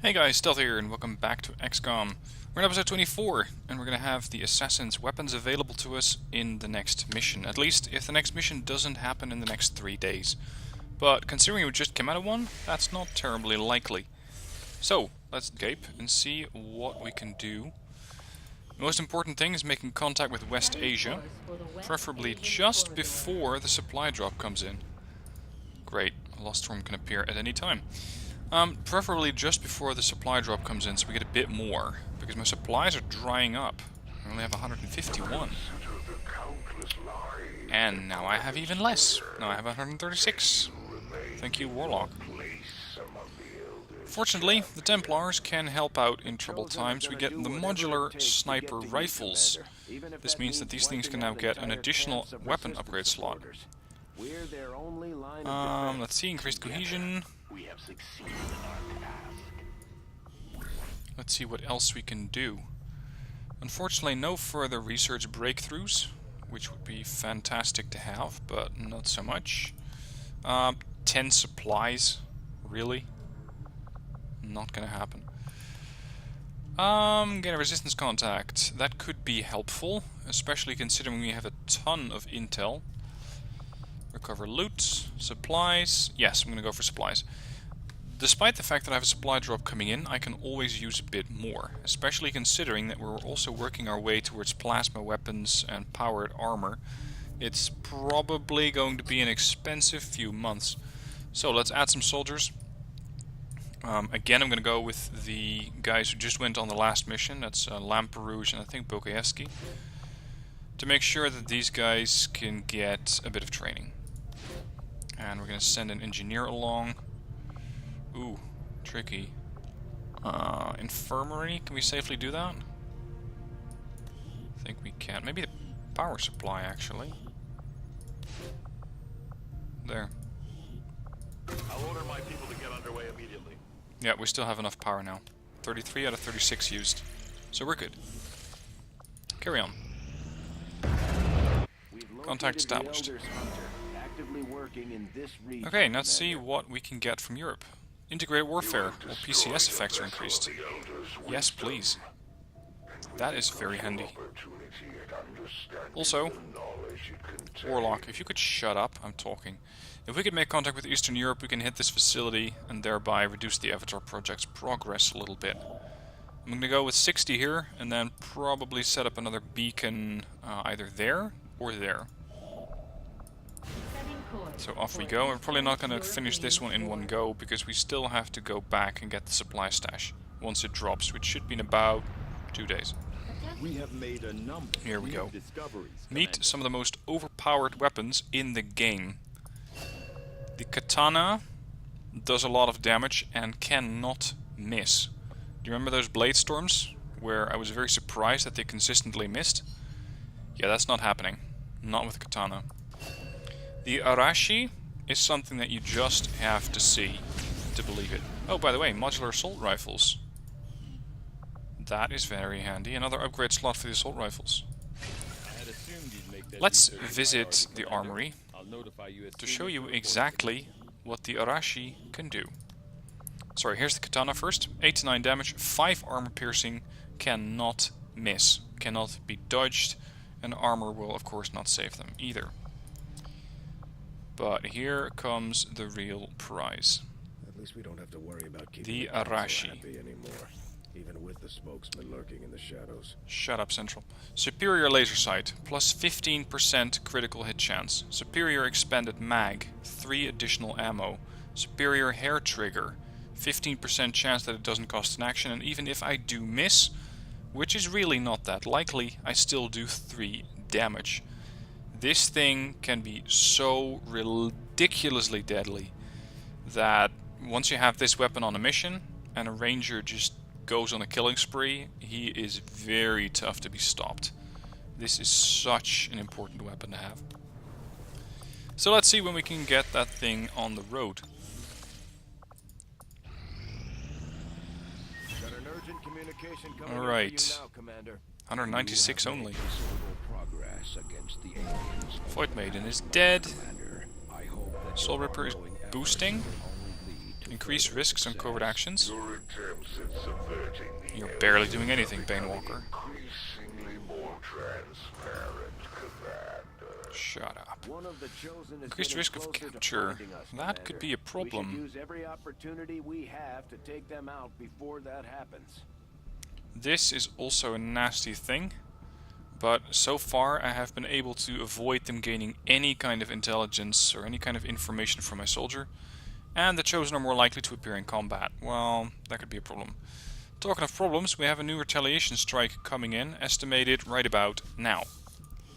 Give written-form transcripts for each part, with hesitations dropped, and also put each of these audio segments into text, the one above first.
Hey guys, Stealth here, and welcome back to XCOM. We're in episode 24, and we're going to have the Assassin's weapons available to us in the next mission. At least, if the next mission doesn't happen in the next 3 days. But considering we just came out of one, that's not terribly likely. So, let's gape and see what we can do. The most important thing is making contact with West Asia, preferably just before the supply drop comes in. Great, a lost storm can appear at any time. Preferably just before the supply drop comes in, so we get a bit more, because my supplies are drying up. I only have 151. And now I have even less. Now I have 136. Thank you, Warlock. Fortunately, the Templars can help out in troubled times. We get the modular sniper rifles. This means that these things can now get an additional weapon upgrade slot. Let's see, increased cohesion. Let's see what else we can do. Unfortunately, no further research breakthroughs, which would be fantastic to have, but not so much. 10 supplies, really? Not gonna happen. Get a resistance contact. That could be helpful, especially considering we have a ton of intel. Recover loot, supplies. Yes, I'm gonna go for supplies. Despite the fact that I have a supply drop coming in, I can always use a bit more, especially considering that we're also working our way towards plasma weapons and powered armor. It's probably going to be an expensive few months. So let's add some soldiers. Again, I'm going to go with the guys who just went on the last mission. That's Lamperouge and I think Bukayevsky. To make sure that these guys can get a bit of training. And we're going to send an engineer along. Ooh, tricky. Infirmary, can we safely do that? I think we can. Maybe the power supply, actually. There. I'll order my people to get underway immediately. Yeah, we still have enough power now. 33 out of 36 used. So we're good. Carry on. Contact established. Okay, let's see what we can get from Europe. Integrated warfare, or PCS effects are increased. Yes, please. That is very handy. Also, Warlock, if you could shut up, I'm talking. If we could make contact with Eastern Europe, we can hit this facility and thereby reduce the Avatar project's progress a little bit. I'm going to go with 60 here, and then probably set up another beacon either there or there. So off we go. We're probably not going to finish this one in one go, because we still have to go back and get the supply stash once it drops, which should be in about 2 days. Here we go. Meet some of the most overpowered weapons in the game. The katana does a lot of damage and cannot miss. Do you remember those blade storms where I was very surprised that they consistently missed? Yeah, that's not happening. Not with the katana. The Arashi is something that you just have to see to believe it. Oh, by the way, modular assault rifles. That is very handy. Another upgrade slot for the assault rifles. Let's visit the armory to show you exactly what the Arashi can do. Sorry, here's the katana first. 8 to 9 damage, 5 armor piercing, cannot miss, cannot be dodged, and armor will of course not save them either. But here comes the real prize. At least we don't have to worry about keeping the Arashi anymore, even with the spokesman lurking in the shadows. Shut up, Central. Superior laser sight, plus 15% critical hit chance. Superior expanded mag, 3 additional ammo. Superior hair trigger, 15% chance that it doesn't cost an action, and even if I do miss, which is really not that likely, I still do 3 damage. This thing can be so ridiculously deadly that once you have this weapon on a mission and a ranger just goes on a killing spree, he is very tough to be stopped. This is such an important weapon to have. So let's see when we can get that thing on the road. Alright. 196 only. Void Maiden is dead. Soul Ripper is boosting. Increase risks on covert actions. Your attempts at subverting the You're barely doing anything, Bane Walker. increasingly more transparent, Commander. Shut up. One of the chosen is Increased getting risk of closer to capture. finding us, That could Commander. be a We problem. should use every opportunity we have to take them out before that happens. This is also a nasty thing, but so far I have been able to avoid them gaining any kind of intelligence or any kind of information from my soldier, and the Chosen are more likely to appear in combat. Well, that could be a problem. Talking of problems, we have a new retaliation strike coming in, estimated right about now.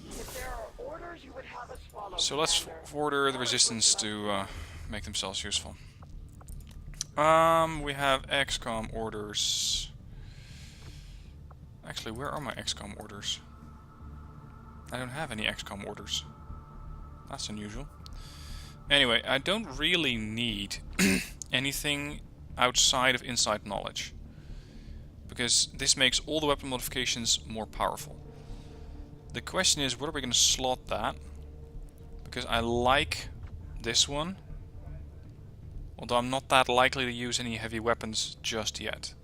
If there are orders, you would have us follow. So let's Commander. order the resistance to make themselves useful. We have XCOM orders. Actually, where are my XCOM orders? I don't have any XCOM orders. That's unusual. Anyway, I don't really need anything outside of inside knowledge, because this makes all the weapon modifications more powerful. The question is, where are we going to slot that? Because I like this one, although I'm not that likely to use any heavy weapons just yet.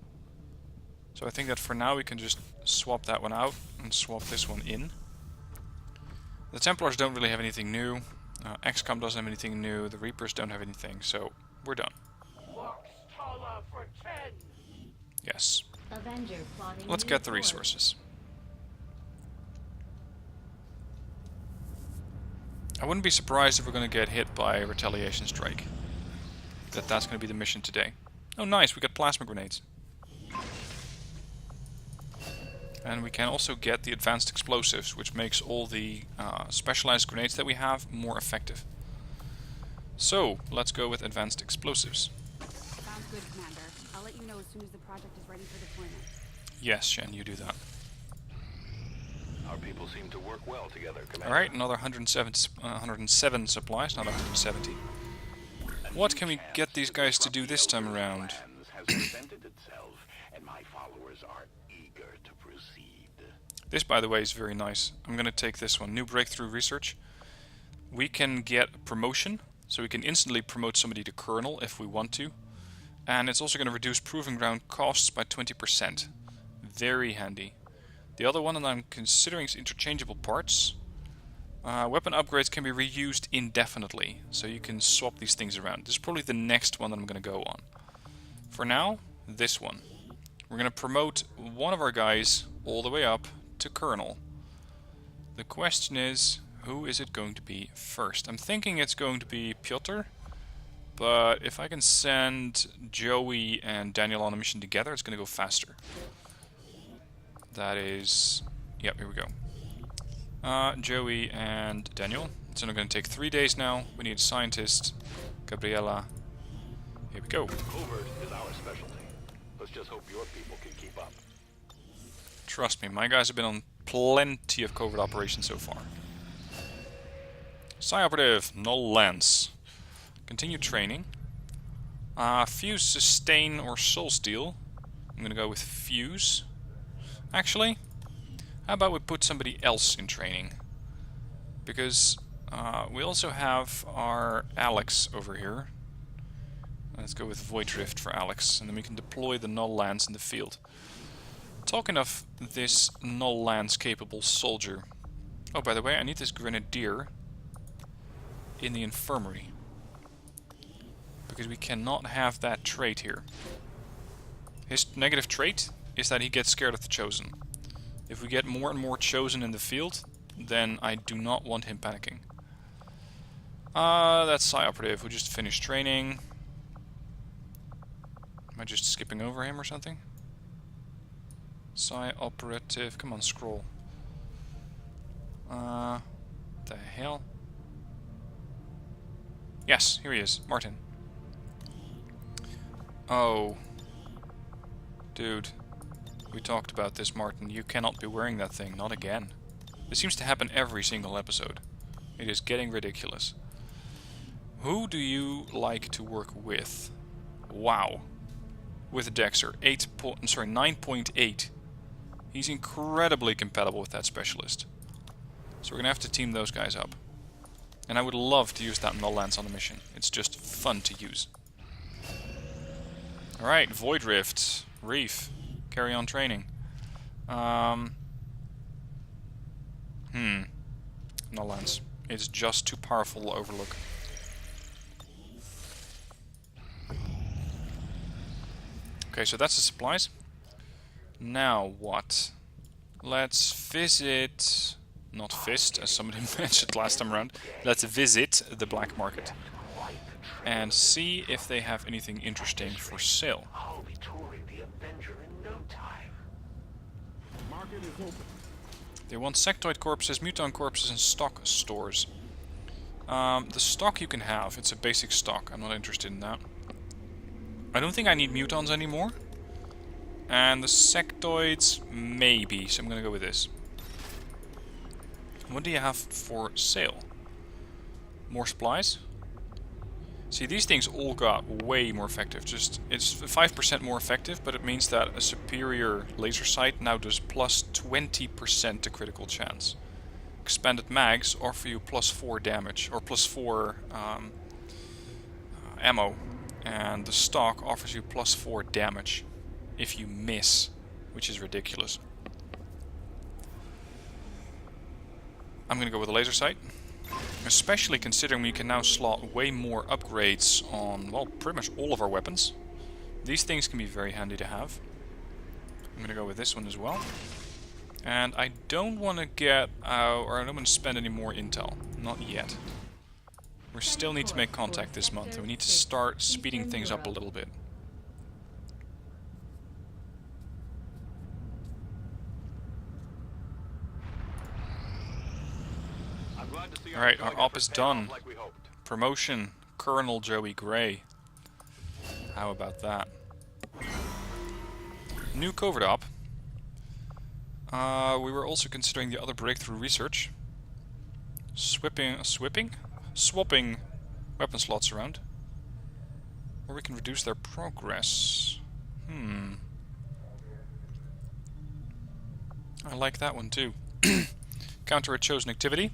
So I think that for now we can just swap that one out and swap this one in. The Templars don't really have anything new. XCOM doesn't have anything new. The Reapers don't have anything, so we're done. Lux Tala for 10. Yes. Avenger plotting Let's new get the course. resources. I wouldn't be surprised if we're going to get hit by a retaliation strike. That's going to be the mission today. Oh nice, we got plasma grenades. And we can also get the advanced explosives, which makes all the specialized grenades that we have more effective. So, let's go with advanced explosives. Sounds good, Commander. I'll let you know as soon as the project is ready for deployment. Yes, Shen, you do that. Our people seem to work well together, Commander. Alright, another 107 supplies, not 170. What can we get these guys to do this time around? Has presented itself, and my followers are eager to proceed. This, by the way, is very nice. I'm going to take this one. New breakthrough research. We can get a promotion, so we can instantly promote somebody to colonel if we want to. And it's also going to reduce proving ground costs by 20%. Very handy. The other one that I'm considering is interchangeable parts. Weapon upgrades can be reused indefinitely, so you can swap these things around. This is probably the next one that I'm going to go on. For now, this one. We're going to promote one of our guys all the way up to colonel. The question is, who is it going to be first? I'm thinking it's going to be Piotr, but if I can send Joey and Daniel on a mission together, it's going to go faster. That is... Yep, here we go. Joey and Daniel. It's only going to take 3 days now. We need a scientist. Gabriella. Here we go. Covert is our specialty. Let's just hope your people can keep up. Trust me, my guys have been on plenty of covert operations so far. Psi operative, null lens. Continue training. Fuse, sustain, or soul steal. I'm gonna go with fuse. Actually, how about we put somebody else in training? Because we also have our Alex over here. Let's go with Void Drift for Alex, and then we can deploy the null lance in the field. Talking of this null lance capable soldier. Oh, by the way, I need this grenadier in the infirmary, because we cannot have that trait here. His negative trait is that he gets scared of the Chosen. If we get more and more Chosen in the field, then I do not want him panicking. That's Psi operative who just finished training. Am I just skipping over him or something? Psi operative, come on, scroll. The hell? Yes, here he is, Martin. Oh. Dude. We talked about this, Martin. You cannot be wearing that thing, not again. This seems to happen every single episode. It is getting ridiculous. Who do you like to work with? Wow. With Dexter, 9.8. He's incredibly compatible with that specialist. So we're gonna have to team those guys up. And I would love to use that null lance on the mission. It's just fun to use. Alright, Void Rift. Reef. Carry on training. No lens. It's just too powerful to overlook. Okay, so that's the supplies. Now what? Let's visit... Not fist, as somebody mentioned last time around. Let's visit the black market. And see if they have anything interesting for sale. I'll be touring the Avenger in no time. Market is open. They want sectoid corpses, mutant corpses, and stock stores. The stock you can have. It's a basic stock. I'm not interested in that. I don't think I need mutants anymore. And the sectoids, maybe. So I'm going to go with this. What do you have for sale? More supplies? See, these things all got way more effective. Just it's 5% more effective, but it means that a superior laser sight now does plus 20% to critical chance. Expanded mags offer you plus 4 damage, or plus 4 ammo. And the stock offers you plus 4 damage if you miss, which is ridiculous. I'm gonna go with a laser sight. Especially considering we can now slot way more upgrades on, well, pretty much all of our weapons. These things can be very handy to have. I'm gonna go with this one as well. And I don't want to get, or I don't want to spend any more intel. Not yet. We still need to make contact this month, and we need to start speeding things up a little bit. Alright, our op is done. Promotion, Colonel Joey Gray. How about that? New covert op. We were also considering the other breakthrough research. Swapping weapon slots around. Or we can reduce their progress. I like that one too. Counter a chosen activity.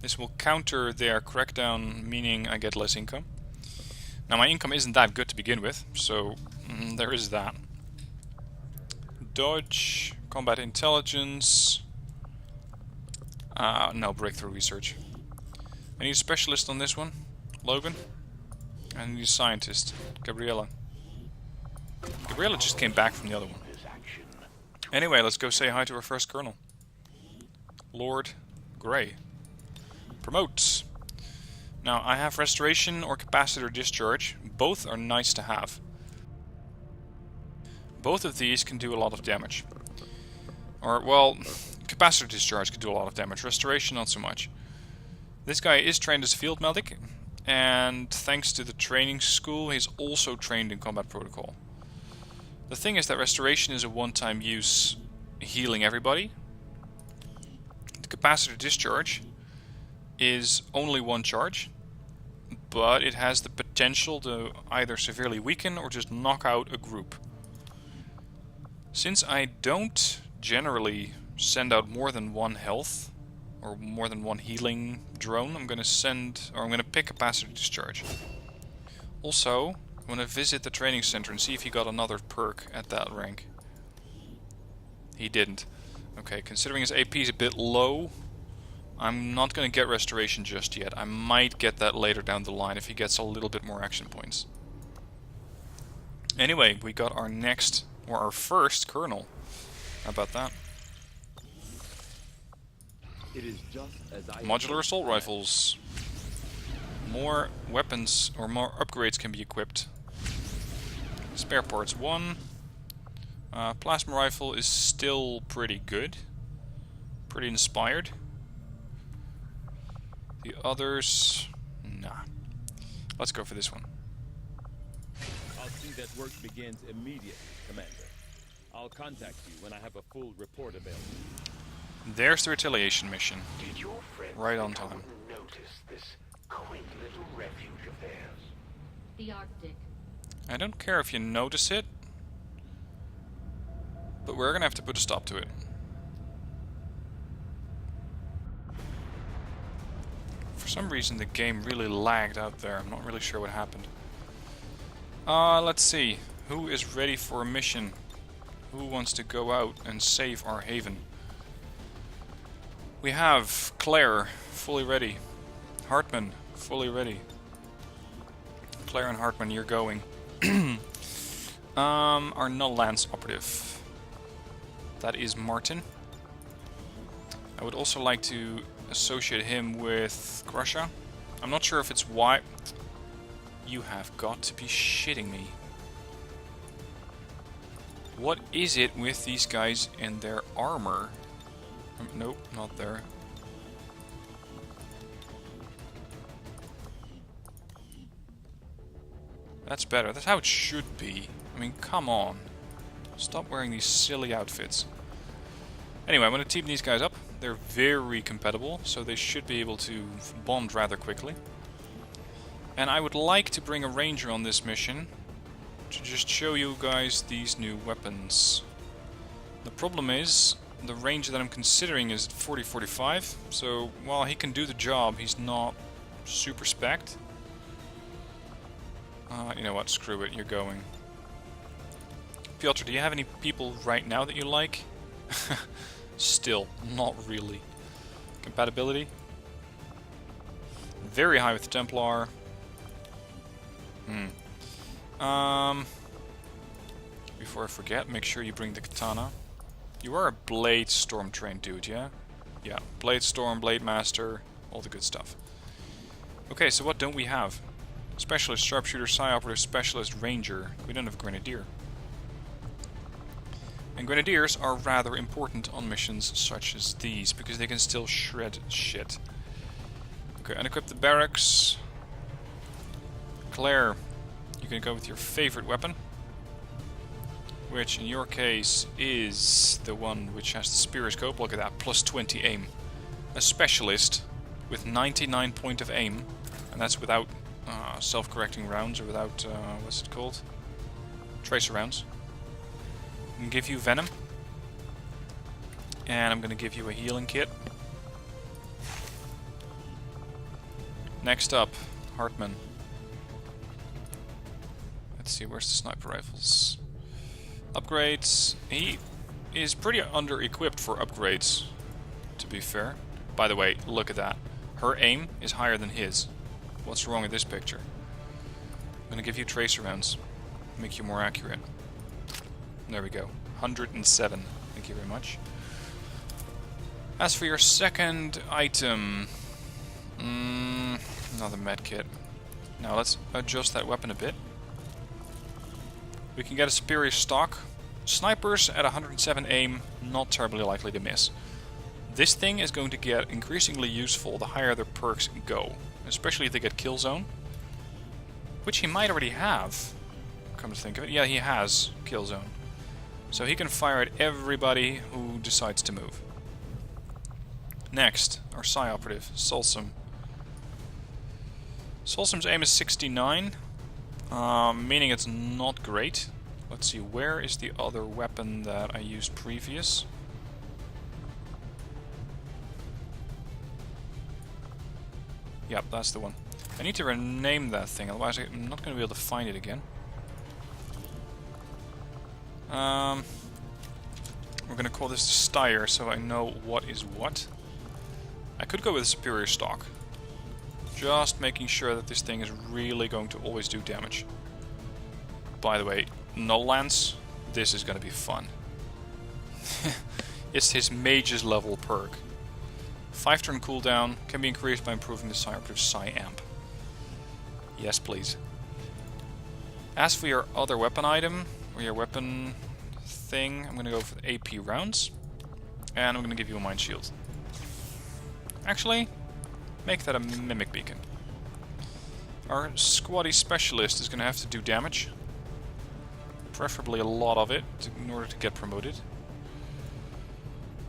This will counter their crackdown, meaning I get less income. Now my income isn't that good to begin with, so there is that. Dodge, combat intelligence. No, breakthrough research. I need a specialist on this one, Logan. I need a scientist, Gabriella. Gabriella just came back from the other one. Anyway, let's go say hi to our first colonel. Lord Gray. Promote. Now, I have restoration or capacitor discharge. Both are nice to have. Both of these can do a lot of damage. Or, well, capacitor discharge can do a lot of damage. Restoration, not so much. This guy is trained as a field medic. And thanks to the training school, he's also trained in combat protocol. The thing is that restoration is a one-time use healing everybody. The capacitor discharge is only one charge, but it has the potential to either severely weaken or just knock out a group. Since I don't generally send out more than one health or more than one healing drone, I'm going to pick capacitor discharge. Also, I'm going to visit the training center and see if he got another perk at that rank. He didn't. Okay, considering his AP is a bit low, I'm not going to get restoration just yet. I might get that later down the line if he gets a little bit more action points. Anyway, we got our next, or our first colonel. How about that? It is just as I Modular assault rifles. More weapons, or more upgrades can be equipped. Spare parts 1. Plasma rifle is still pretty good. Pretty inspired. The others, nah. Let's go for this one. I'll see that work begins immediately, Commander. I'll contact you when I have a full report available. There's the retaliation mission. Did your friends Right on time. notice this quaint little refuge of theirs? The Arctic. I don't care if you notice it, but we're gonna have to put a stop to it. For some reason the game really lagged out there. I'm not really sure what happened. Let's see. Who is ready for a mission? Who wants to go out and save our haven? We have Claire, fully ready. Hartman, fully ready. Claire and Hartman, you're going. Our null lance operative. That is Martin. I would also like to associate him with Grusha. I'm not sure if it's why. You have got to be shitting me. What is it with these guys and their armor? Nope, not there. That's better. That's how it should be. I mean, come on. Stop wearing these silly outfits. Anyway, I'm going to team these guys up. They're very compatible, so they should be able to bond rather quickly. And I would like to bring a ranger on this mission to just show you guys these new weapons. The problem is, the ranger that I'm considering is 40-45, so while he can do the job, he's not super spec'd. You know what, screw it, you're going. Piotr, do you have any people right now that you like? Still, not really. Compatibility? Very high with the Templar. Before I forget, make sure you bring the katana. You are a Blade Storm trained dude, yeah? Yeah, Blade Storm, Blade Master, all the good stuff. Okay, so what don't we have? Specialist, Sharpshooter, Psi Operative, Specialist, Ranger. We don't have Grenadier. And Grenadiers are rather important on missions such as these, because they can still shred shit. Okay, unequip the barracks. Claire, you can go with your favorite weapon, which in your case is the one which has the spear scope. Look at that, plus 20 aim. A specialist with 99 point of aim, and that's without self-correcting rounds, or without, what's it called? Tracer rounds. I'm going to give you Venom, and I'm going to give you a healing kit. Next up, Hartman. Let's see, where's the sniper rifles? Upgrades. He is pretty under-equipped for upgrades, to be fair. By the way, look at that. Her aim is higher than his. What's wrong with this picture? I'm gonna give you tracer rounds. Make you more accurate. There we go. 107. Thank you very much. As for your second item... another medkit. Now let's adjust that weapon a bit. We can get a superior stock. Snipers at 107 aim, not terribly likely to miss. This thing is going to get increasingly useful the higher their perks go. Especially if they get kill zone. Which he might already have, come to think of it. Yeah, he has kill zone. So he can fire at everybody who decides to move. Next, our Psi Operative, Solsum. Solsum's aim is 69. Meaning it's not great. Let's see, where is the other weapon that I used previous? Yep, that's the one. I need to rename that thing, otherwise I'm not going to be able to find it again. We're going to call this the Steyr, so I know what is what. I could go with a superior stock. Just making sure that this thing is really going to always do damage. By the way, Null Lance, this is going to be fun. It's his Mage's level perk. 5-turn cooldown can be increased by improving the Psi Operative Psi Amp. Yes, please. As for your other weapon item, or your weapon thing, I'm going to go for the AP rounds. And I'm going to give you a Mind Shield. Actually, make that a Mimic Beacon. Our squaddy specialist is going to have to do damage. Preferably a lot of it, in order to get promoted.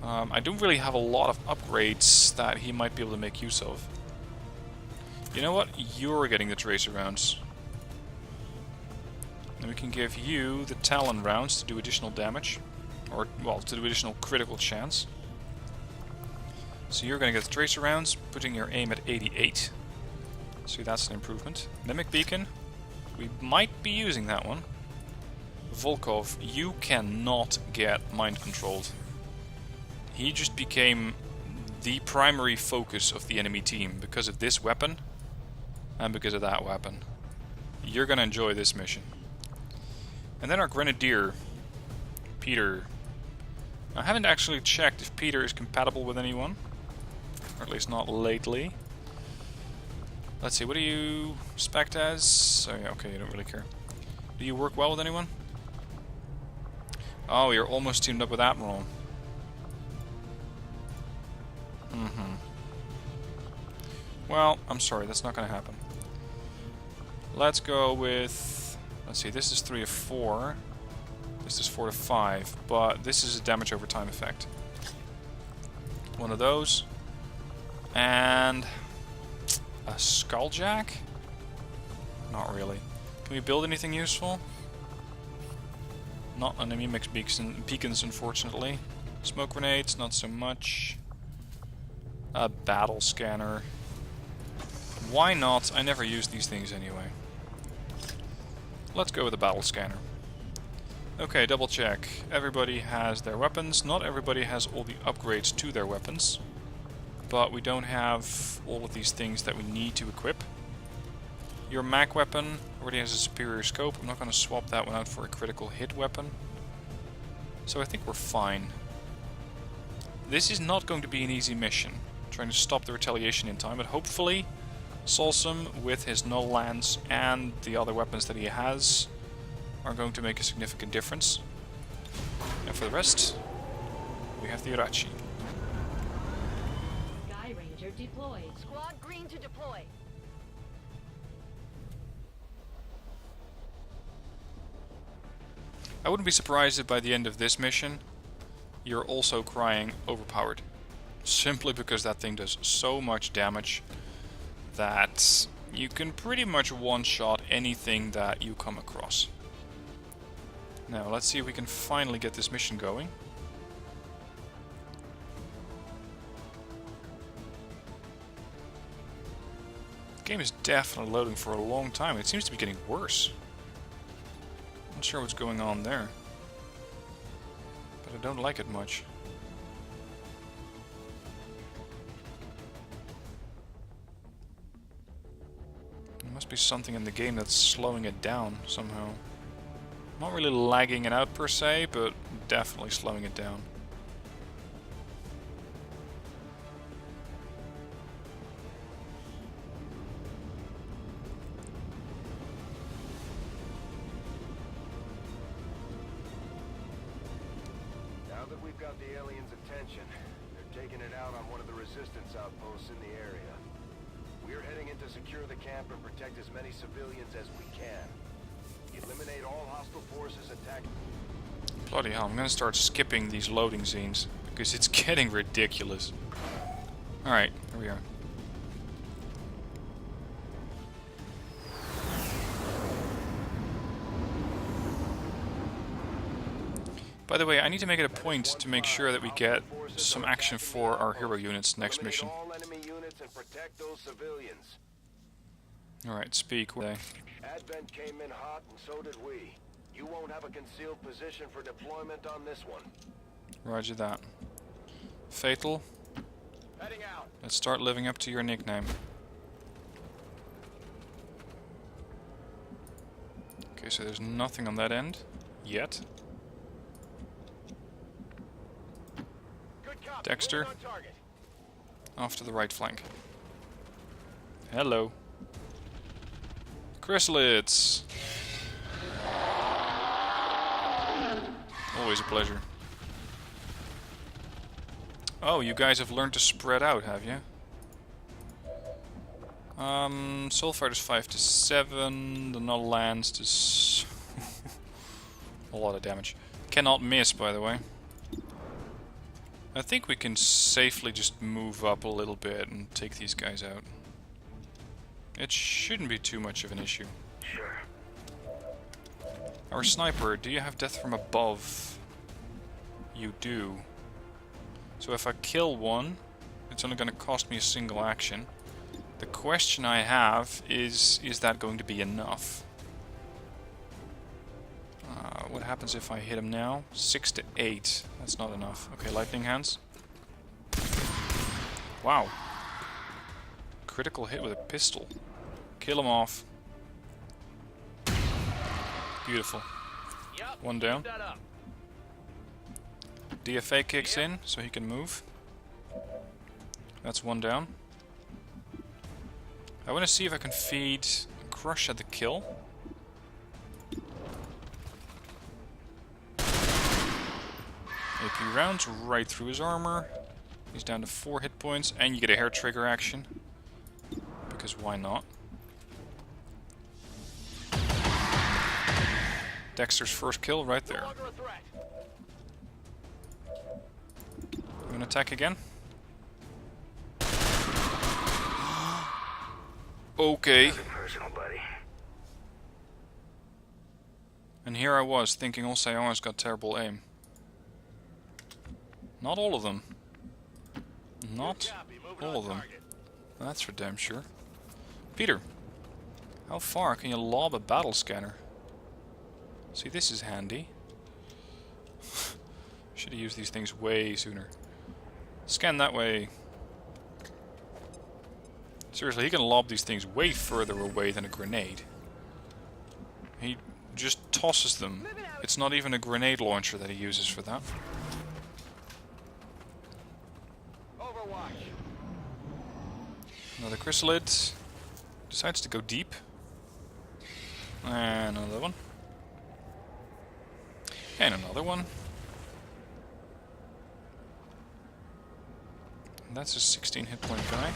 I don't really have a lot of upgrades that he might be able to make use of. You know what? You're getting the tracer rounds. And we can give you the Talon rounds to do additional damage. Or, well, to do additional critical chance. So you're going to get the tracer rounds, putting your aim at 88. See, that's an improvement. Mimic Beacon. We might be using that one. Volkov, you cannot get mind controlled. He just became the primary focus of the enemy team because of this weapon and because of that weapon. You're gonna enjoy this mission. And then our Grenadier, Peter. I haven't actually checked if Peter is compatible with anyone, or at least not lately. Let's see, what do you spec as? Oh yeah, okay, you don't really care. Do you work well with anyone? Oh, you're almost teamed up with Admiral. Well, I'm sorry, that's not going to happen. Let's go with... Let's see, this is 3 of 4. This is 4 to 5, but this is a damage over time effect. One of those. And... a Skulljack? Not really. Can we build anything useful? Not enemy mix beacons, unfortunately. Smoke grenades, not so much. A battle scanner. Why not? I never use these things anyway. Let's go with a battle scanner. Okay, double check. Everybody has their weapons. Not everybody has all the upgrades to their weapons. But we don't have all of these things that we need to equip. Your mag weapon already has a superior scope. I'm not going to swap that one out for a critical hit weapon. So I think we're fine. This is not going to be an easy mission. Trying to stop the retaliation in time, but hopefully Solsum, with his null lance and the other weapons that he has, are going to make a significant difference. And for the rest, we have the Irachi. Sky Ranger deployed. Squad green to deploy. I wouldn't be surprised if by the end of this mission, you're also crying overpowered. Simply because that thing does so much damage that you can pretty much one-shot anything that you come across. Now, let's see if we can finally get this mission going. The game is definitely loading for a long time. It seems to be getting worse. Not sure what's going on there, but I don't like it much. There must be something in the game that's slowing it down somehow. Not really lagging it out per se, but definitely slowing it down. Now that we've got the aliens' attention, they're taking it out on one of the resistance outposts in the area. We're heading in to secure the camp and protect as many civilians as we can. Eliminate all hostile forces attacking. Bloody hell, I'm gonna start skipping these loading scenes because it's getting ridiculous. Alright, here we are. By the way, I need to make it a point to make sure that we get some action for our hero units next mission. Alright, speak. Advent came in hot and so did we. You won't have a concealed position for deployment on this one. Roger that. Fatal. Heading out. Let's start living up to your nickname. Okay, so there's nothing on that end yet. Dexter, off to the right flank. Hello. Chrysalids! Always a pleasure. Oh, you guys have learned to spread out, have you? Soul Fighters 5 to 7, the Null Lance to a lot of damage. Cannot miss, by the way. I think we can safely just move up a little bit and take these guys out. It shouldn't be too much of an issue. Sure. Our sniper, do you have death from above? You do. So if I kill one, it's only going to cost me a single action. The question I have is that going to be enough? What happens if I hit him now? 6 to 8. That's not enough. Okay, lightning hands. Wow. Critical hit with a pistol. Kill him off. Beautiful. One down. DFA kicks in, so he can move. That's one down. I want to see if I can feed Crush at the kill. AP rounds right through his armor. He's down to 4 hit points, and you get a hair trigger action. Because why not? Dexter's first kill right there. You want to attack again? Okay. And here I was thinking also I always got terrible aim. Not all of them. Not all of them. That's for damn sure. Peter, how far can you lob a battle scanner? See, this is handy. Should have used these things way sooner. Scan that way. Seriously, he can lob these things way further away than a grenade. He just tosses them. It's not even a grenade launcher that he uses for that. Another chrysalid. Decides to go deep. And another one. And another one. And that's a 16 hit point guy.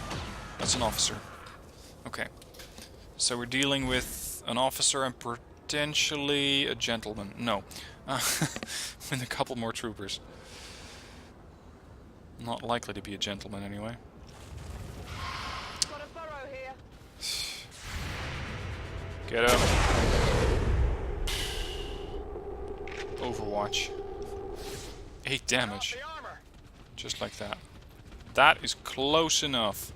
That's an officer. Okay. So we're dealing with an officer and potentially a gentleman. No. With a couple more troopers. Not likely to be a gentleman anyway. Got a burrow here. Get up. Overwatch. 8 damage. Just like that. That is close enough.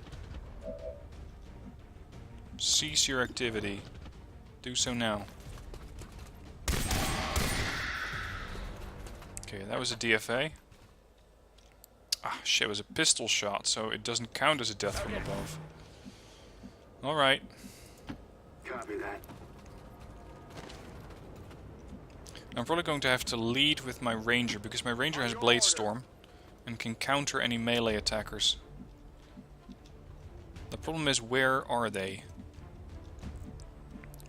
Cease your activity. Do so now. Okay, that was a DFA. Ah, shit, it was a pistol shot, so it doesn't count as a death from above. Alright. Copy that. I'm probably going to have to lead with my ranger, because my ranger has Blade Storm and can counter any melee attackers. The problem is, where are they?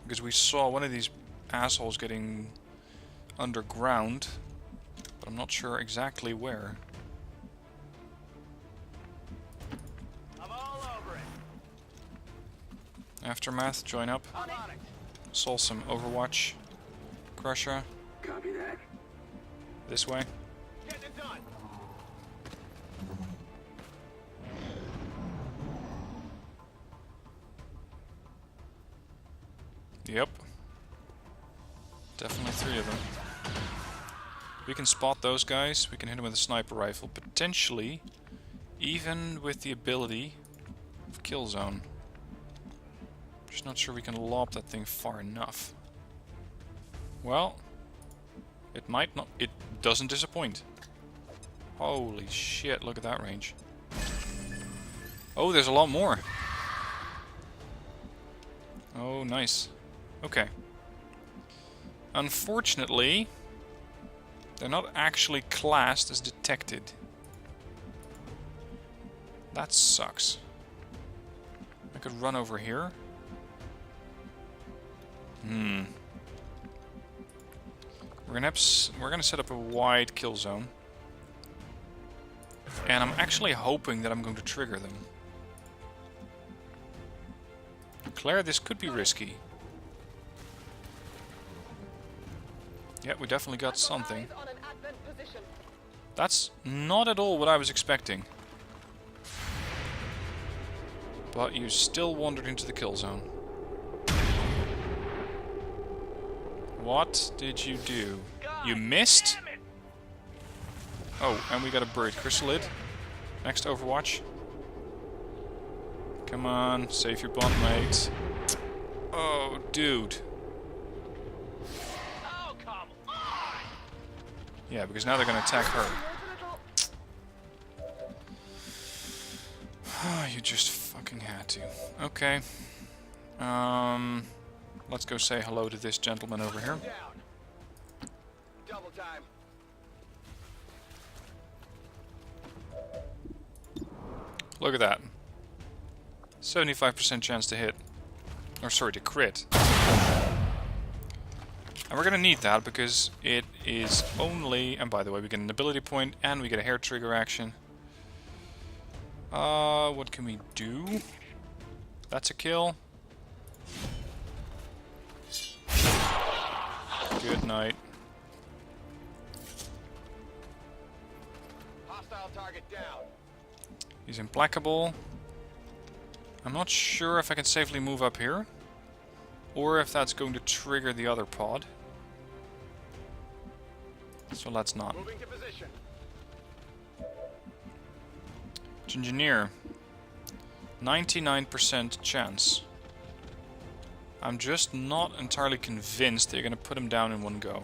Because we saw one of these assholes getting underground, but I'm not sure exactly where. I'm all over it. Aftermath, join up. I'm on it. Saw some Overwatch. Crusher, Copy that. this way. Getting it done. Yep. Definitely 3 of them. We can spot those guys. We can hit them with a sniper rifle. Potentially, even with the ability of kill zone. Just not sure we can lob that thing far enough. Well, it might not. It doesn't disappoint. Holy shit, look at that range. Oh, there's a lot more. Oh, nice. Okay. Unfortunately, they're not actually classed as detected. That sucks. I could run over here. We're gonna set up a wide kill zone. And I'm actually hoping that I'm going to trigger them. Claire, this could be risky. Yeah, we definitely got something. On an advent position. That's not at all what I was expecting. But you still wandered into the kill zone. What did you do? You missed? Oh, and we got a buried chrysalid. Next Overwatch. Come on, save your bond, mate. Oh, dude. Oh, come on! Yeah, because now they're going to attack her. You just fucking had to. Okay. Let's go say hello to this gentleman over here. Down. Double time. Look at that. 75% chance to hit. Or sorry, to crit. And we're gonna need that because it is only... And by the way, we get an ability point and we get a hair trigger action. What can we do? That's a kill. Good night. Hostile target down. He's implacable. I'm not sure if I can safely move up here. Or if that's going to trigger the other pod. So let's not. Moving to position. Engineer. 99% chance. I'm just not entirely convinced that you're going to put him down in one go.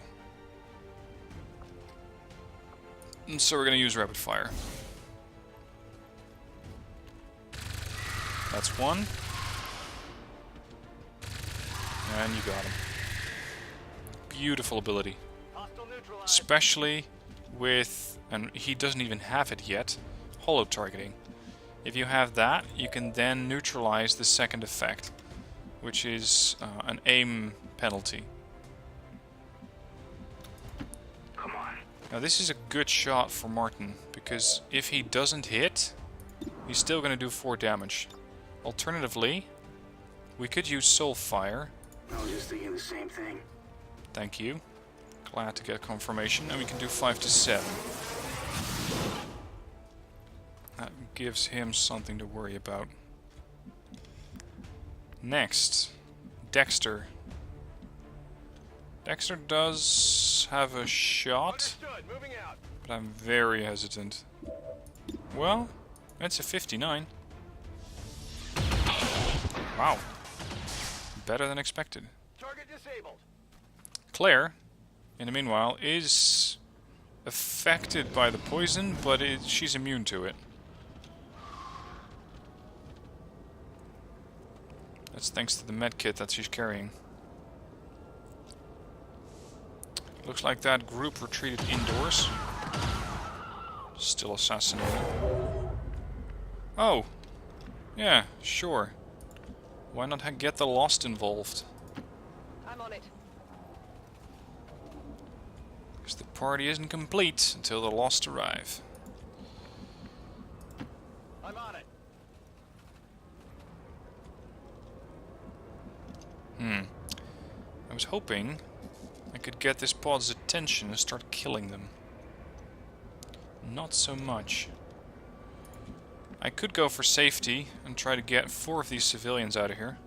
And so we're going to use rapid fire. That's one. And you got him. Beautiful ability. Hostile neutralized. Especially with, and he doesn't even have it yet, hollow targeting. If you have that, you can then neutralize the second effect, which is an aim penalty. Come on. Now this is a good shot for Martin, because if he doesn't hit, he's still going to do 4 damage. Alternatively, we could use Soul Fire. I was just thinking the same thing. Thank you. Glad to get confirmation. And we can do 5 to 7. That gives him something to worry about. Next, Dexter. Dexter does have a shot, Understood. Moving out. but I'm very hesitant. Well, that's a 59. Wow. Better than expected. Target disabled. Claire, in the meanwhile, is affected by the poison, but she's immune to it. That's thanks to the medkit that she's carrying. Looks like that group retreated indoors. Still assassinated. Oh! Yeah, sure. Why not get the Lost involved? I'm on it. Because the party isn't complete until the Lost arrive. I'm on it. I was hoping I could get this pod's attention and start killing them. Not so much. I could go for safety and try to get 4 of these civilians out of here.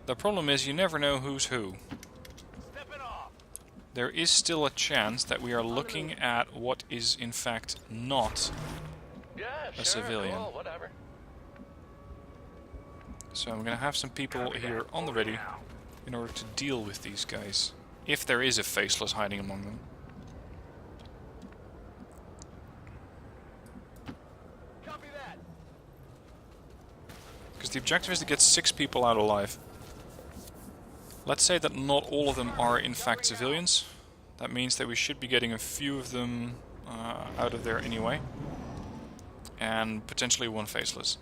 The problem is you never know who's who. Stepping off. There is still a chance that we are looking at what is in fact not a civilian. Cool, whatever. So I'm going to have some people here on the ready in order to deal with these guys. If there is a faceless hiding among them. Copy that. Because the objective is to get 6 people out alive. Let's say that not all of them are in fact civilians. That means that we should be getting a few of them out of there anyway. And potentially 1 faceless.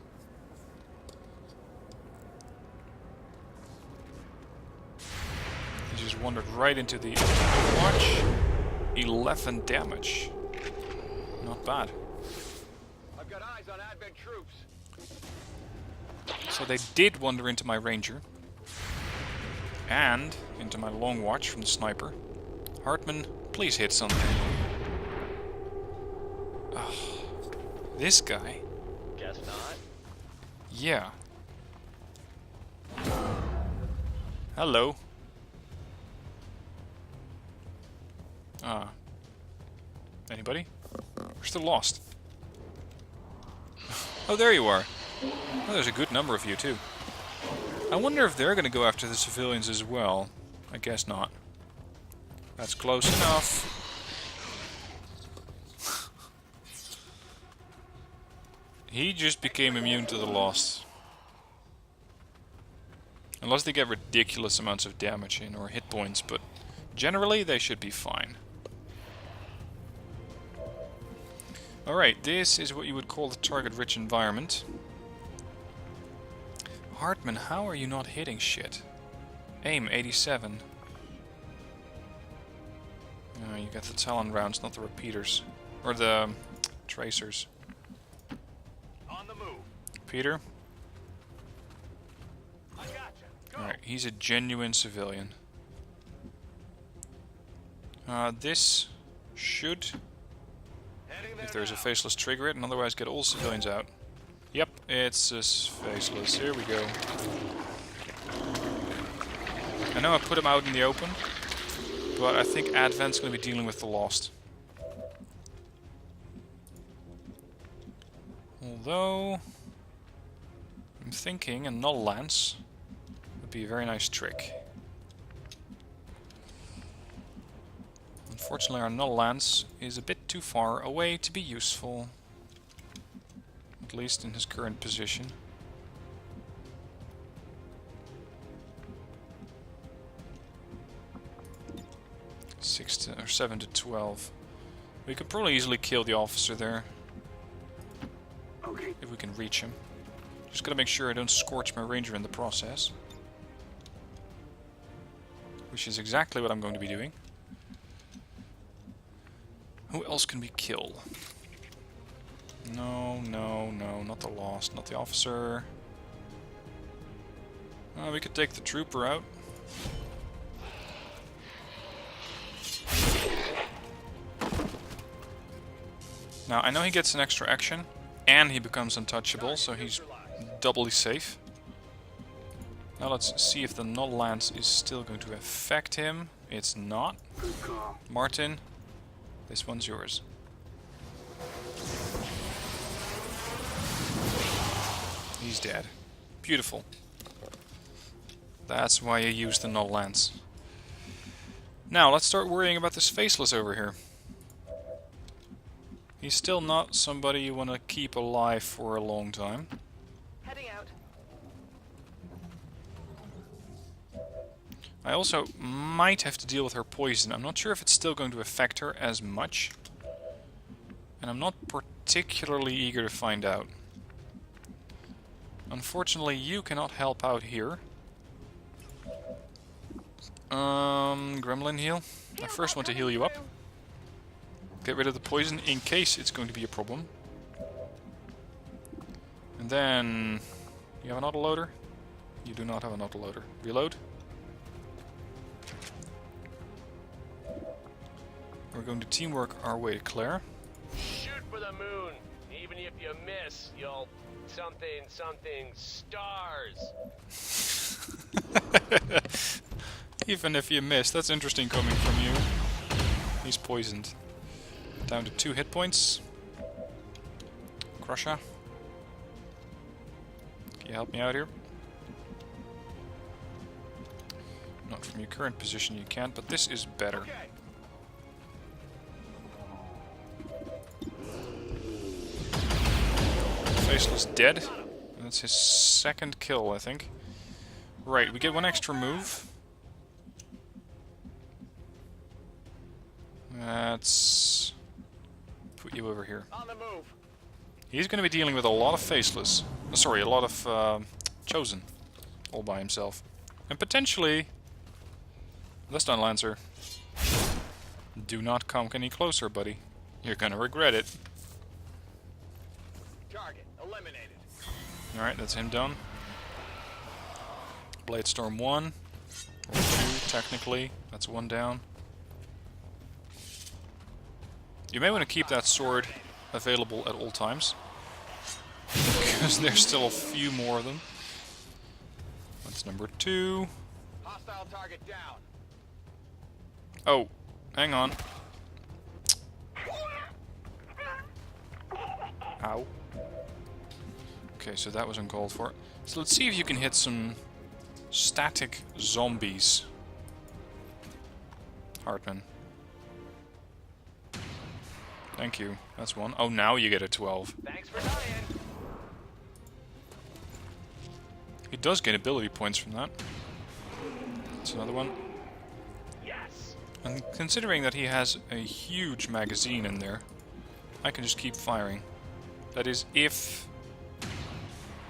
He just wandered right into the watch. 11 damage. Not bad. I've got eyes on Advent troops. So they did wander into my ranger. And into my long watch from the sniper. Hartman, please hit something. Oh, this guy. Guess not. Yeah. Hello. Anybody? We're still lost. Oh, there you are. Oh, there's a good number of you, too. I wonder if they're going to go after the civilians as well. I guess not. That's close enough. He just became immune to the Lost. Unless they get ridiculous amounts of damage in or hit points, but generally they should be fine. Alright, this is what you would call the target-rich environment. Hartman, how are you not hitting shit? Aim 87. Oh, you get the Talon rounds, not the repeaters. Or the tracers. On the move. Peter? I gotcha. Go. Alright, he's a genuine civilian. This should, Heading there if there's a now. faceless, trigger it, and otherwise get all civilians out. Yep, it's faceless. Here we go. I know I put him out in the open, but I think Advent's going to be dealing with the Lost. Although, I'm thinking a null lance would be a very nice trick. Unfortunately, our null lance is a bit too far away to be useful. At least in his current position. Or 7 to 12. We could probably easily kill the officer there. Okay. If we can reach him. Just gotta make sure I don't scorch my ranger in the process. Which is exactly what I'm going to be doing. Who else can we kill? No, no, no, not the Lost, not the officer. We could take the trooper out. Now, I know he gets an extra action, and he becomes untouchable, so he's doubly safe. Now let's see if the null lance is still going to affect him. It's not. Good call. Martin, this one's yours. He's dead. Beautiful. That's why you use the null lance. Now, let's start worrying about this faceless over here. He's still not somebody you want to keep alive for a long time. Heading out. I also might have to deal with her poison. I'm not sure if it's still going to affect her as much. And I'm not particularly eager to find out. Unfortunately, you cannot help out here. Gremlin heal. I first want to heal you up. Get rid of the poison in case it's going to be a problem. And then... You have an autoloader? You do not have an autoloader. Reload. We're going to teamwork our way to Claire. Shoot for the moon. Even if you miss, you'll something stars. Even if you miss, that's interesting coming from you. He's poisoned. Down to 2 hit points. Crusher. Can you help me out here? Not from your current position you can't, but this is better. Okay. Faceless dead. That's his second kill, I think. Right, we get 1 extra move. Let's put you over here. On the move. He's going to be dealing with a lot of faceless. Sorry, a lot of chosen. All by himself. And potentially... the stun lancer. Do not come any closer, buddy. You're going to regret it. Target eliminated. Alright, that's him done. Bladestorm 1. Or 2, technically. That's 1 down. You may want to keep that sword available at all times. Because there's still a few more of them. That's number 2. Hostile target down. Oh, hang on. Ow. Okay, so that was uncalled for. So let's see if you can hit some static zombies. Hartman. Thank you. That's 1. Oh, now you get a 12. Thanks for dying. He does get ability points from that. That's another one. Yes. And considering that he has a huge magazine in there, I can just keep firing. That is, if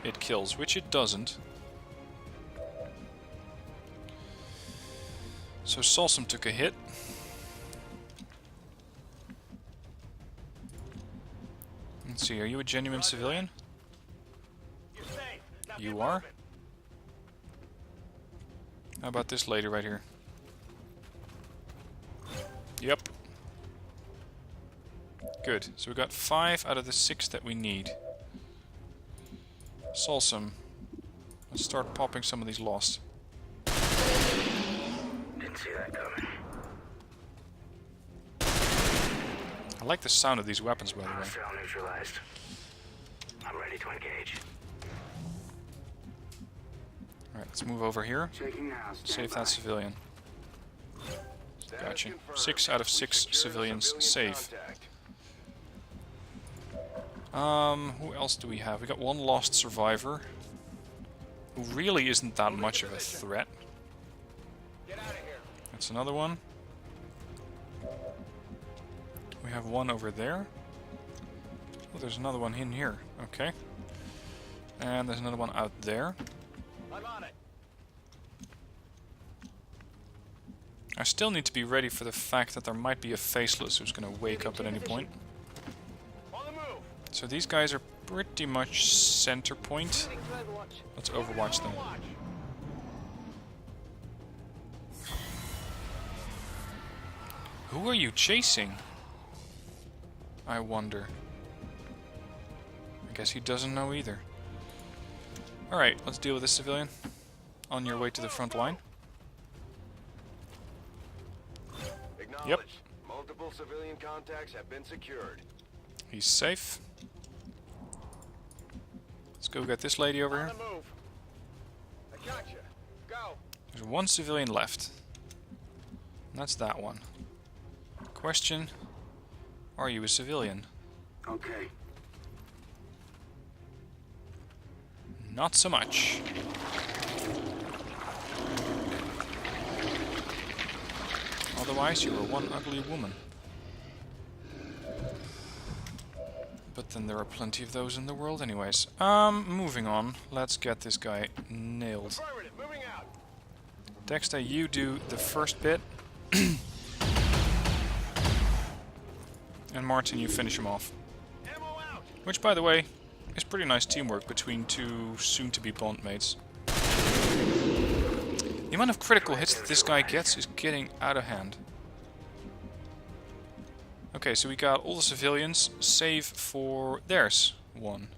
it kills, which it doesn't. So Salsum took a hit. Let's see, are you a genuine civilian? You're safe. Now You get are? moving. How about this lady right here? Yep. Good. So we got 5 out of the 6 that we need. Salsum. Let's start popping some of these lost. Didn't see that coming. I like the sound of these weapons, by the way. Hostile neutralized. I'm ready to engage. Alright, let's move over here. Checking now. Save that civilian. Status Gotcha. confirmed. 6 out of We 6 secured a civilians civilian safe. contact. Who else do we have? We got one lost survivor, who really isn't that much of a threat. Get out of here. That's another one. We have one over there. Oh, there's another one in here. Okay. And there's another one out there. I'm on it. I still need to be ready for the fact that there might be a faceless who's going to wake up at any point. On the move. So these guys are pretty much center point. Let's overwatch them. Who are you chasing? I wonder. I guess he doesn't know either. Alright, let's deal with this civilian. On your way to the front line. Acknowledged. Multiple civilian contacts have been secured. He's safe. Let's go get this lady over On here. the move. I got you. Go. There's one civilian left. And that's that one. Question: are you a civilian? Okay. Not so much. Otherwise, you are one ugly woman. But then there are plenty of those in the world anyways. Moving on. Let's get this guy nailed. Affirmative. Moving out. Dexter, you do the first bit. And Martin, you finish him off. Ammo out. Which, by the way, is pretty nice teamwork between two soon-to-be bondmates. The amount of critical hits that this guy gets is getting out of hand. Okay, so we got all the civilians, save for... There's one.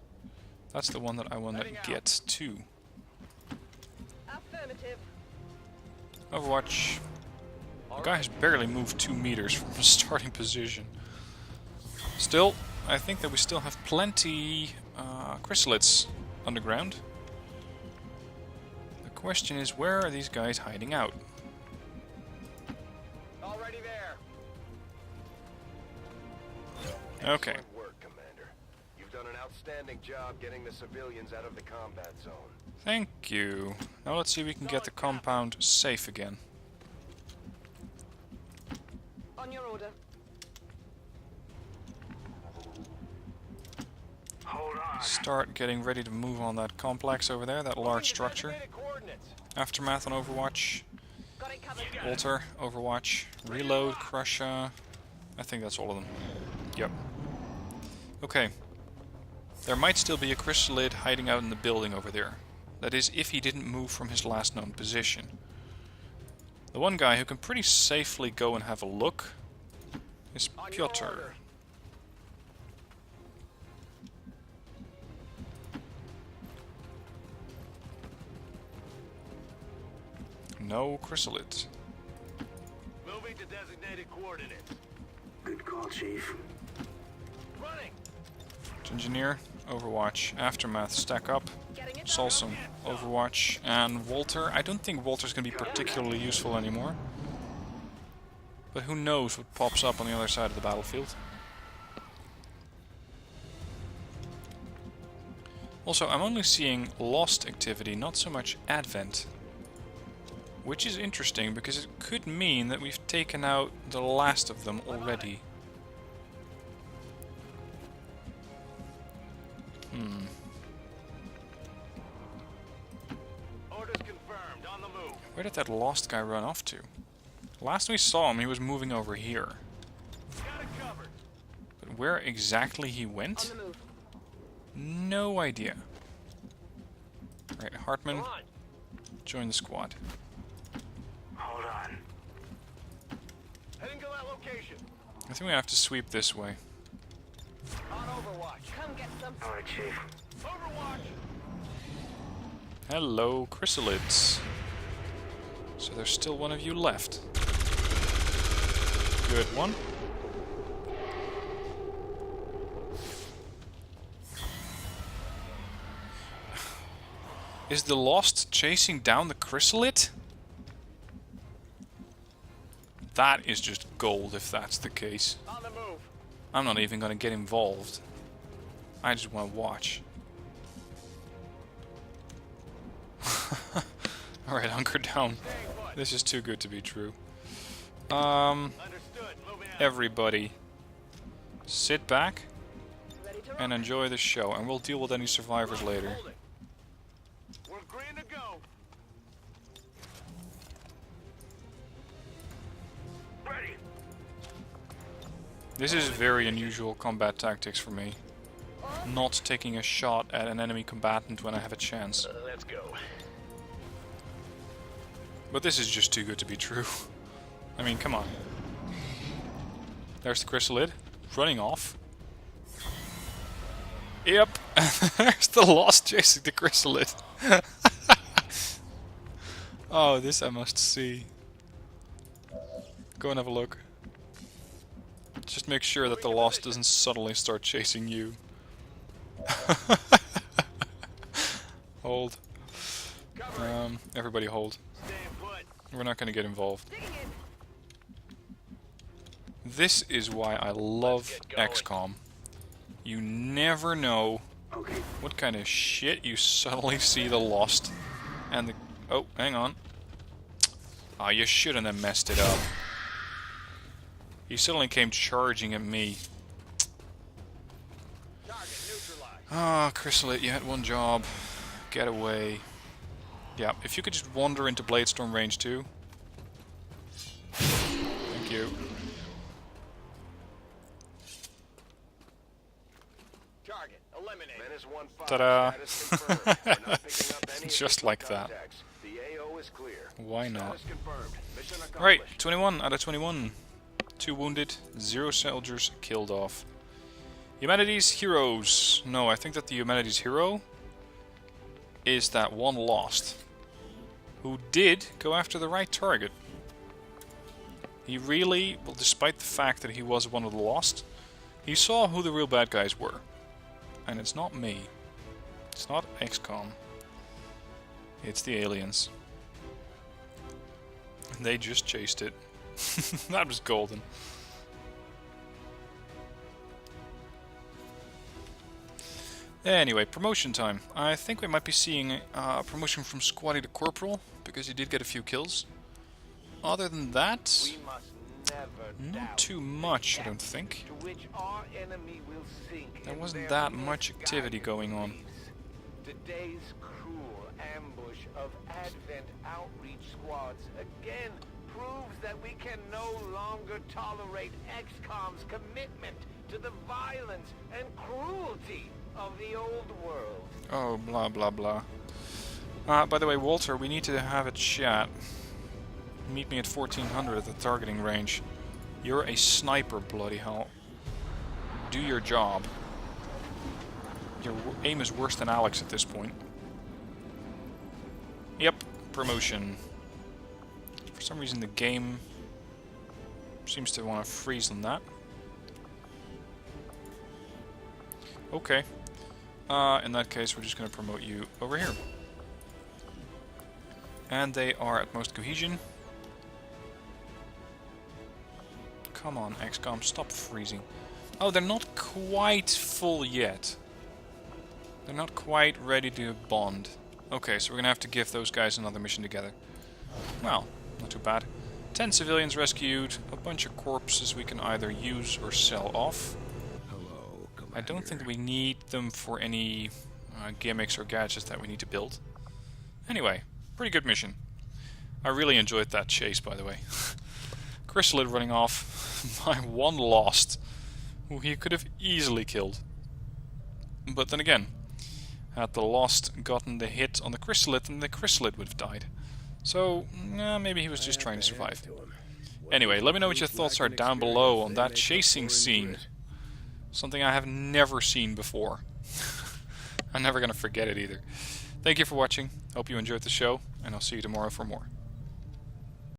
That's the one that I want to get to. Affirmative. Overwatch. The guy has barely moved 2 meters from his starting position. Still, I think that we still have plenty chrysalids underground. The question is, where are these guys hiding out? Already there. Okay. Excellent work, Commander. You've done an outstanding job getting the civilians out of the combat zone. Thank you. Now let's see if we can get the compound safe again. On your order. Hold on. Start getting ready to move on that complex over there, that large structure. Designated coordinates. Aftermath on Overwatch. Got it covered. Walter, Overwatch. Reload, Crusher. I think that's all of them. Yep. Okay. There might still be a chrysalid hiding out in the building over there. That is, if he didn't move from his last known position. The one guy who can pretty safely go and have a look is On your Piotr. order. No chrysalids. Moving to designated coordinates. Good call, Chief. Running. Engineer, Overwatch. Aftermath, stack up. Getting it. Salsum, Overwatch. And Walter. I don't think Walter's going to be particularly useful anymore. But who knows what pops up on the other side of the battlefield. Also, I'm only seeing lost activity, not so much advent. Which is interesting, because it could mean that we've taken out the last of them already. Orders confirmed. On the move. Where did that lost guy run off to? Last we saw him, he was moving over here. Got it covered. But where exactly he On went? the move. No idea. Right, Hartman, Come on. join the squad. Hold on. Heading to that location. I think we have to sweep this way. On Overwatch. Come get some. All right, Chief. Overwatch. Hello, chrysalids. So there's still one of you left. Good one. Is the Lost chasing down the chrysalid? That is just gold if that's the case. On the move. I'm not even gonna get involved. I just want to watch. Alright, hunker down. This is too good to be true. Understood. Moving out. Everybody, sit back Ready to and rock. enjoy the show, and we'll deal with any survivors later. Hold it. We're green to go. Ready. This is very unusual combat tactics for me. Not taking a shot at an enemy combatant when I have a chance. Let's go. But this is just too good to be true. I mean, come on. There's the chrysalid, running off. Yep, there's the Lost chasing the chrysalid. Oh, this I must see. Go and have a look. Just make sure that the Lost doesn't suddenly start chasing you. Hold. Everybody hold. Staying put. We're not going to get involved. Digging in. This is why I love Let's get going. XCOM. You never know Okay. what kind of shit you suddenly see the Lost and the... Oh, hang on. Ah, you shouldn't have messed it up. He suddenly came charging at me. Target neutralized. Ah, Chrysalid, you had one job. Get away. Yeah, if you could just wander into Bladestorm range too. Thank you. Target eliminated. Menace 1-5. Ta-da. Status confirmed. We're not picking up any Just additional like that. contacts. The AO is clear. Why not? Status confirmed. Mission accomplished. Right, 21 out of 21. 2 wounded, 0 soldiers killed off. Humanity's heroes. No, I think that the Humanity's hero is that one Lost, who did go after the right target. He really, well, despite the fact that he was one of the Lost, he saw who the real bad guys were. And it's not me. It's not XCOM. It's the aliens. And they just chased it. That was golden. Anyway, promotion time. I think we might be seeing a promotion from Squatty to Corporal, because he did get a few kills. Other than that, We must never not doubt too much, I don't think. to which our enemy will sink. There in wasn't their that much activity misguided going on. beliefs. Today's cruel ambush of Advent outreach squads again proves that we can no longer tolerate XCOM's commitment to the violence and cruelty of the old world. Oh, blah blah blah. By the way, Walter, we need to have a chat. Meet me at 1400 at the targeting range. You're a sniper, bloody hell. Do your job. Your aim is worse than Alex at this point. Yep, promotion. For some reason the game seems to want to freeze on that. Okay. In that case, we're just going to promote you over here. And they are at most cohesion. Come on, XCOM, stop freezing. Oh, they're not quite full yet. They're not quite ready to bond. Okay, so we're gonna have to give those guys another mission together. Well, not too bad. 10 civilians rescued, a bunch of corpses we can either use or sell off. Hello, Commander. I don't think we need them for any gimmicks or gadgets that we need to build. Anyway, pretty good mission. I really enjoyed that chase, by the way. Chrysalid running off by one Lost, who he could have easily killed. But then again, had the Lost gotten the hit on the Chrysalid, then the Chrysalid would have died. So, maybe he was just trying to survive. Anyway, let me know what your thoughts are down below on that chasing scene. Something I have never seen before. I'm never gonna forget it either. Thank you for watching. Hope you enjoyed the show, and I'll see you tomorrow for more.